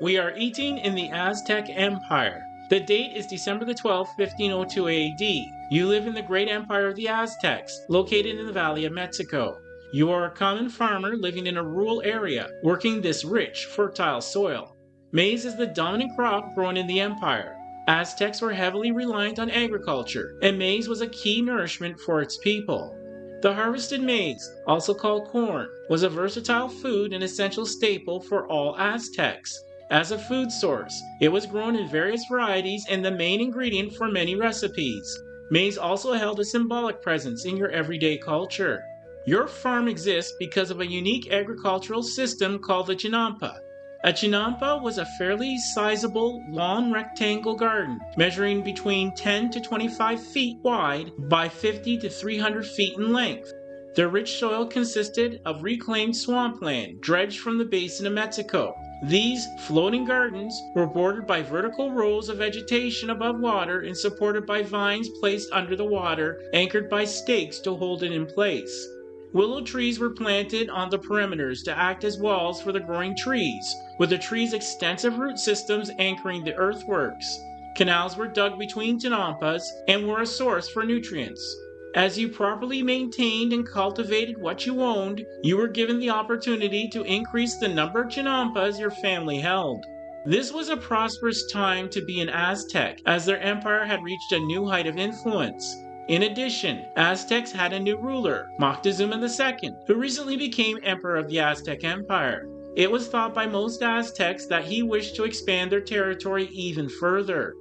We are eating in the Aztec Empire. The date is December the 12th, 1502 AD. You live in the great empire of the Aztecs, located in the Valley of Mexico. You are a common farmer living in a rural area, working this rich, fertile soil. Maize is the dominant crop grown in the empire. Aztecs were heavily reliant on agriculture, and maize was a key nourishment for its people. The harvested maize, also called corn, was a versatile food and essential staple for all Aztecs. As a food source, it was grown in various varieties and the main ingredient for many recipes. Maize also held a symbolic presence in your everyday culture. Your farm exists because of a unique agricultural system called the chinampa. A chinampa was a fairly sizable, long rectangle garden, measuring between 10 to 25 feet wide by 50 to 300 feet in length. The rich soil consisted of reclaimed swampland dredged from the basin of Mexico. These floating gardens were bordered by vertical rows of vegetation above water and supported by vines placed under the water, anchored by stakes to hold it in place. Willow trees were planted on the perimeters to act as walls for the growing trees, with the trees' extensive root systems anchoring the earthworks. Canals were dug between chinampas and were a source for nutrients. As you properly maintained and cultivated what you owned, you were given the opportunity to increase the number of chinampas your family held. This was a prosperous time to be an Aztec, as their empire had reached a new height of influence. In addition, Aztecs had a new ruler, Moctezuma II, who recently became emperor of the Aztec Empire. It was thought by most Aztecs that he wished to expand their territory even further.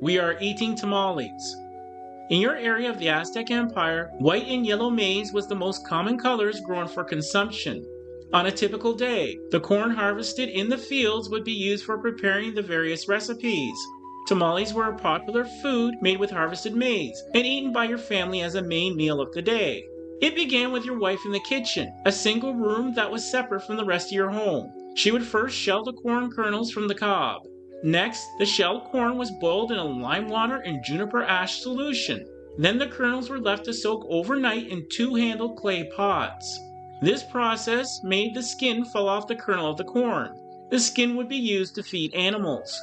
We are eating tamales. In your area of the Aztec Empire, white and yellow maize was the most common colors grown for consumption. On a typical day, the corn harvested in the fields would be used for preparing the various recipes. Tamales were a popular food made with harvested maize and eaten by your family as a main meal of the day. It began with your wife in the kitchen, a single room that was separate from the rest of your home. She would first shell the corn kernels from the cob. Next, the shelled corn was boiled in a lime water and juniper ash solution. Then the kernels were left to soak overnight in two-handled clay pots. This process made the skin fall off the kernel of the corn. The skin would be used to feed animals.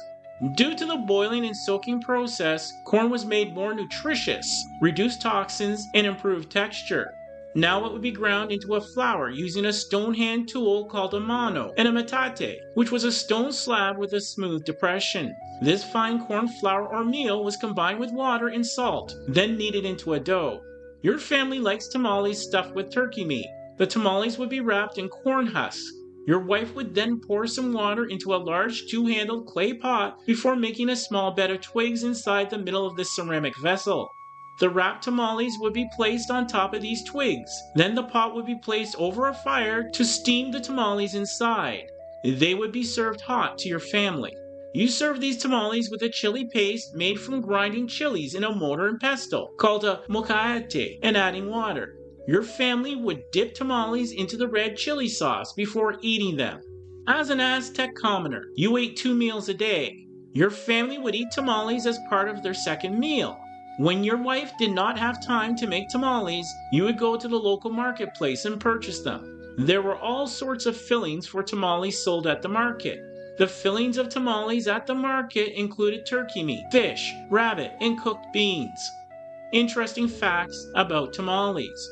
Due to the boiling and soaking process, corn was made more nutritious, reduced toxins, and improved texture. Now it would be ground into a flour using a stone hand tool called a mano and a metate, which was a stone slab with a smooth depression. This fine corn flour or meal was combined with water and salt, then kneaded into a dough. Your family likes tamales stuffed with turkey meat. The tamales would be wrapped in corn husks. Your wife would then pour some water into a large two-handled clay pot before making a small bed of twigs inside the middle of this ceramic vessel. The wrapped tamales would be placed on top of these twigs. Then the pot would be placed over a fire to steam the tamales inside. They would be served hot to your family. You serve these tamales with a chili paste made from grinding chilies in a mortar and pestle called a molcajete and adding water. Your family would dip tamales into the red chili sauce before eating them. As an Aztec commoner, you ate 2 meals a day. Your family would eat tamales as part of their second meal. When your wife did not have time to make tamales, you would go to the local marketplace and purchase them. There were all sorts of fillings for tamales sold at the market. The fillings of tamales at the market included turkey meat, fish, rabbit, and cooked beans. Interesting facts about tamales.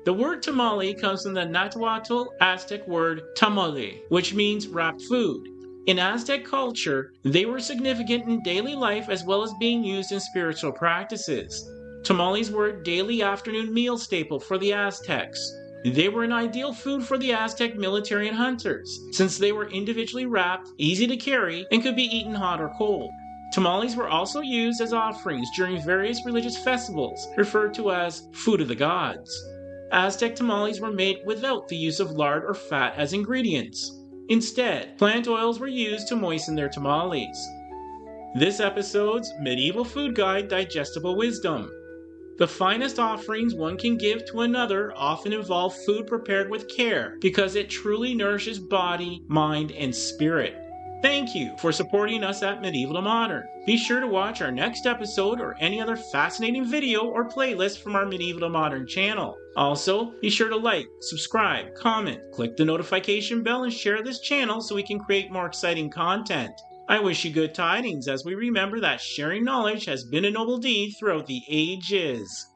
The word tamale comes from the Nahuatl Aztec word tamale, which means wrapped food. In Aztec culture, they were significant in daily life as well as being used in spiritual practices. Tamales were a daily afternoon meal staple for the Aztecs. They were an ideal food for the Aztec military and hunters, since they were individually wrapped, easy to carry, and could be eaten hot or cold. Tamales were also used as offerings during various religious festivals, referred to as food of the gods. Aztec tamales were made without the use of lard or fat as ingredients. Instead, plant oils were used to moisten their tamales. This episode's Medieval Food Guide Digestible Wisdom. The finest offerings one can give to another often involve food prepared with care because it truly nourishes body, mind, and spirit. Thank you for supporting us at Medieval to Modern. Be sure to watch our next episode or any other fascinating video or playlist from our Medieval to Modern channel. Also, be sure to like, subscribe, comment, click the notification bell, and share this channel so we can create more exciting content. I wish you good tidings as we remember that sharing knowledge has been a noble deed throughout the ages.